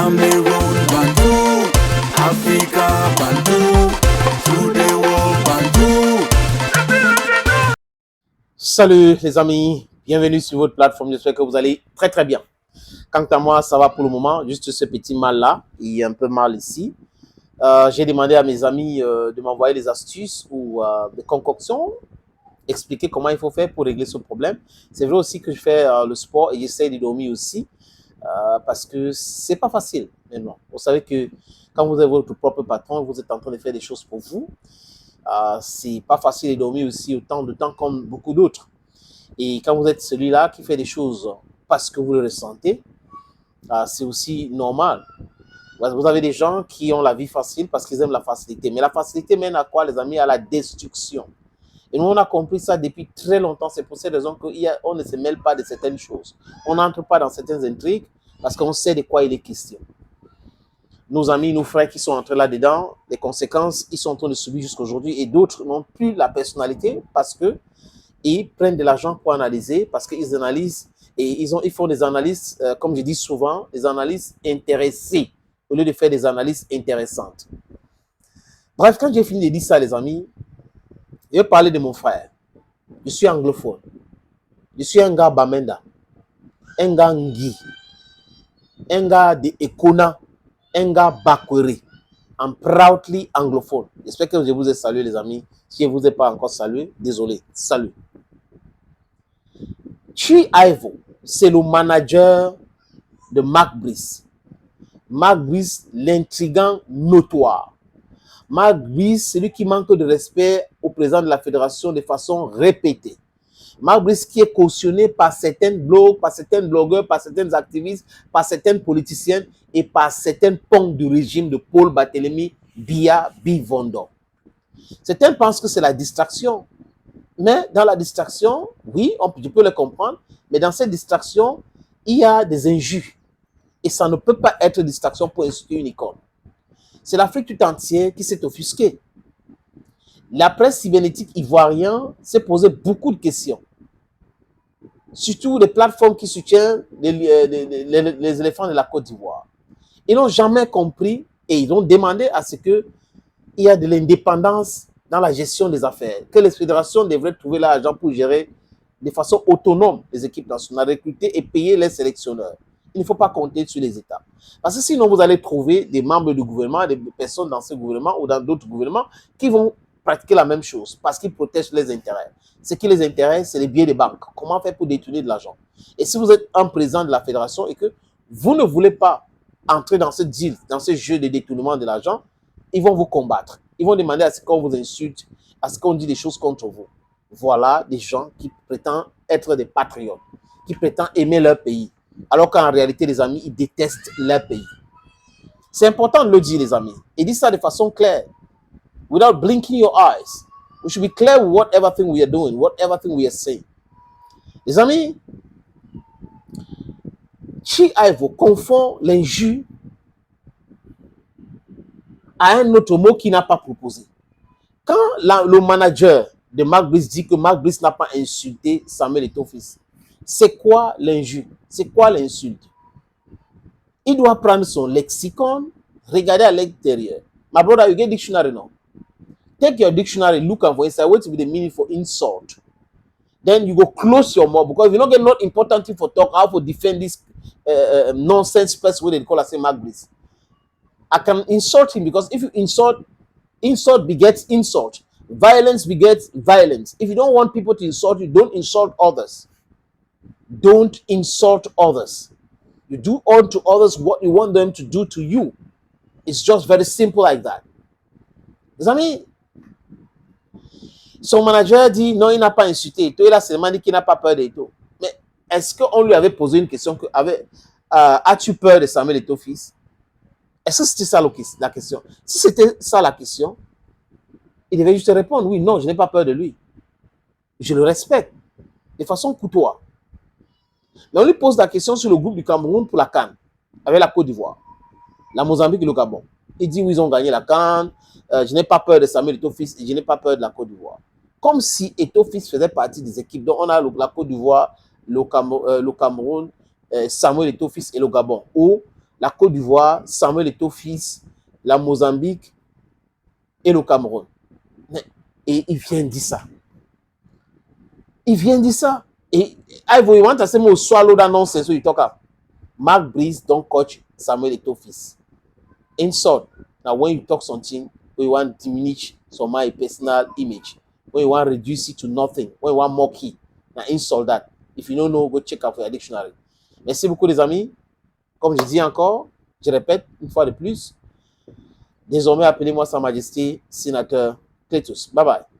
Cameroon, Bantou, Africa, Bantou, through the world, Bantou. Salut les amis, bienvenue sur votre plateforme, j'espère que vous allez très très bien. Quant à moi, ça va pour le moment, juste ce petit mal là, il est un peu mal ici. J'ai demandé à mes amis de m'envoyer des astuces ou des concoctions, expliquer comment il faut faire pour régler ce problème. C'est vrai aussi que je fais le sport et j'essaie de dormir aussi parce que c'est pas facile maintenant. Vous savez que quand vous êtes votre propre patron, vous êtes en train de faire des choses pour vous. C'est pas facile de dormir aussi autant de temps comme beaucoup d'autres. Et quand vous êtes celui-là qui fait des choses parce que vous le ressentez, c'est aussi normal. Vous avez des gens qui ont la vie facile parce qu'ils aiment la facilité. Mais la facilité mène à quoi, les amis? À la destruction. Et nous, on a compris ça depuis très longtemps. C'est pour cette raison qu'on ne se mêle pas de certaines choses. On n'entre pas dans certaines intrigues parce qu'on sait de quoi il est question. Nos amis, nos frères qui sont entrés là-dedans, les conséquences, ils sont en train de subir jusqu'à aujourd'hui. Et d'autres n'ont plus la personnalité parce que ils prennent de l'argent pour analyser, parce qu'ils analysent et ils font des analyses, comme je dis souvent, des analyses intéressées au lieu de faire des analyses intéressantes. Bref, quand j'ai fini de dire ça, les amis, je vais parler de mon frère. Je suis anglophone. Je suis un gars Bamenda, un gars Ngui, un gars de Ekona, un gars Bakweri. I'm proudly anglophone. J'espère que je vous ai salué, les amis. Si je ne vous ai pas encore salué, désolé. Salut. Chi Ivo, c'est le manager de Mark Brice. Mark Brice, l'intrigant notoire. Mark Brice, celui qui manque de respect au président de la fédération de façon répétée. Mark Brice qui est cautionné par certains blogs, par certains blogueurs, par certains activistes, par certaines politiciennes et par certaines pontes du régime de Paul Barthélemy Biya Bivondo. Certains pensent que c'est la distraction. Mais dans la distraction, oui, je peux le comprendre, mais dans cette distraction, il y a des injures. Et ça ne peut pas être distraction pour insulter une icône. C'est l'Afrique tout entière qui s'est offusquée. La presse cybernétique ivoirienne s'est posé beaucoup de questions. Surtout les plateformes qui soutiennent les éléphants de la Côte d'Ivoire. Ils n'ont jamais compris et ils ont demandé à ce qu'il y ait de l'indépendance dans la gestion des affaires, que les fédérations devraient trouver l'argent pour gérer de façon autonome les équipes nationales, recruter et payer les sélectionneurs. Il ne faut pas compter sur les États. Parce que sinon, vous allez trouver des membres du gouvernement, des personnes dans ce gouvernement ou dans d'autres gouvernements qui vont pratiquer la même chose parce qu'ils protègent les intérêts. Ce qui les intéresse, c'est les billets de banque. Comment faire pour détourner de l'argent? Et si vous êtes un président de la fédération et que vous ne voulez pas entrer dans ce deal, dans ce jeu de détournement de l'argent, ils vont vous combattre. Ils vont demander à ce qu'on vous insulte, à ce qu'on dit des choses contre vous. Voilà des gens qui prétendent être des patriotes, qui prétendent aimer leur pays, alors qu'en réalité, les amis, ils détestent leur pays. C'est important de le dire, les amis. Et dire ça de façon claire, without blinking your eyes. We should be clear with whatever thing we are doing, whatever thing we are saying. Les amis, Chi Ivo confond l'injure à un autre mot qu'il n'a pas proposé. Quand le manager de Mark Brice dit que Mark Brice n'a pas insulté Samuel Eto'o-Fils, c'est quoi l'injure? C'est quoi l'insulte? Il doit prendre son lexicon, regarder à l'extérieur. My brother, you get dictionary now. Take your dictionary, look and for inside, what will be the meaning for insult? Then you go close your mouth because if you don't get not important thing for talk, how to defend this nonsense person wey they call as Mark Brice. I can insult him because if you insult begets insult. Violence begets violence. If you don't want people to insult you, don't insult others. Don't insult others. You do unto others what you want them to do to you. It's just very simple like that. Les amis, son manager dit non, il n'a pas insulté Eto'o. Il a seulement dit qu'il n'a pas peur d'Eto'o. Mais est-ce qu'on lui avait posé une question que as-tu peur de Samuel Eto'o-Fils? Est-ce que c'était ça la question? Si c'était ça la question, il devait juste répondre oui, non, je n'ai pas peur de lui. Je le respecte de façon courtoise. Mais on lui pose la question sur le groupe du Cameroun pour la CAN, avec la Côte d'Ivoire, la Mozambique et le Gabon. Il dit oui, ils ont gagné la CAN, je n'ai pas peur de Samuel Eto'o-Fils et je n'ai pas peur de la Côte d'Ivoire. Comme si Eto'o-Fils faisait partie des équipes. Donc on a la Côte d'Ivoire, le Cameroun, Samuel Eto'o-Fils et le Gabon. Ou la Côte d'Ivoire, Samuel Eto'o fils, la Mozambique et le Cameroun. Et il vient dire ça. Il vient dire ça. Et Ivory want to say more swallow that nonsense so you talk about. Mark Breeze don't coach Samuel Eto'o fils. Insult. Now when you talk something, when you want to diminish some my personal image, when you want to reduce it to nothing, when you want mock it, now insult that. If you don't know, go check out for your dictionary. Merci beaucoup les amis. Comme je dis encore, je répète une fois de plus, désormais appelez-moi Sa Majesté Sénateur Cletus. Bye bye.